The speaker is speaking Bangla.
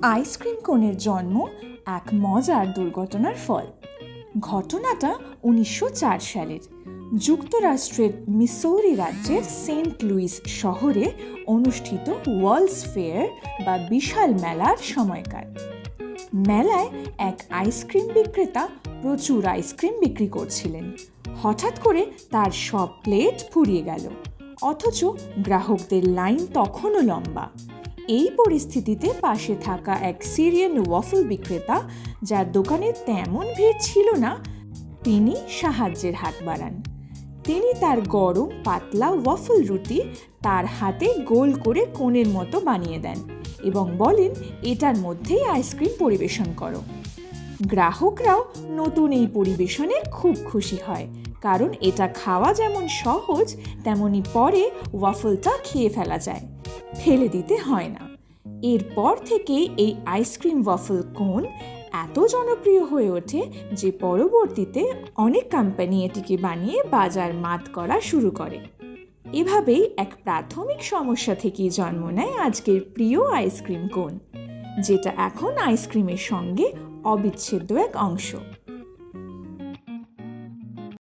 আইসক্রিম কোনের জন্ম এক মজার দুর্ঘটনার ফল। ঘটনাটা 1904 সালের যুক্তরাষ্ট্রের মিসৌরি রাজ্যের সেন্ট লুইস শহরে অনুষ্ঠিত ওয়ার্ল্ডস ফেয়ার বা বিশাল মেলার সময়কার। মেলায় এক আইসক্রিম বিক্রেতা প্রচুর আইসক্রিম বিক্রি করছিলেন। হঠাৎ করে তার সব প্লেট ফুরিয়ে গেল, অথচ গ্রাহকদের লাইন তখনও লম্বা। এই পরিস্থিতিতে পাশে থাকা এক সিরিয়ান ওয়াফল বিক্রেতা, যার দোকানে তেমন ভিড় ছিল না, তিনি সাহায্যের হাত বাড়ান। তিনি তার গরম পাতলা ওয়াফল রুটি তার হাতে গোল করে কোণের মতো বানিয়ে দেন এবং বলেন, এটার মধ্যেই আইসক্রিম পরিবেশন করো। গ্রাহকরাও নতুন এই পরিবেশনে খুব খুশি হয়, কারণ এটা খাওয়া যেমন সহজ, তেমনি পরে ওয়াফলটা খেয়ে ফেলা যায়, ফেলে দিতে হয় না। এরপর থেকে এই আইসক্রিম ওয়াফল কোন এত জনপ্রিয় হয়ে ওঠে যে পরবর্তীতে অনেক কোম্পানি এটিকে বানিয়ে বাজার মাত করা শুরু করে। এভাবেই এক প্রাথমিক সমস্যা থেকেই জন্ম নেয় আজকের প্রিয় আইসক্রিম কোন, যেটা এখন আইসক্রিমের সঙ্গে অবিচ্ছেদ্য এক অংশ।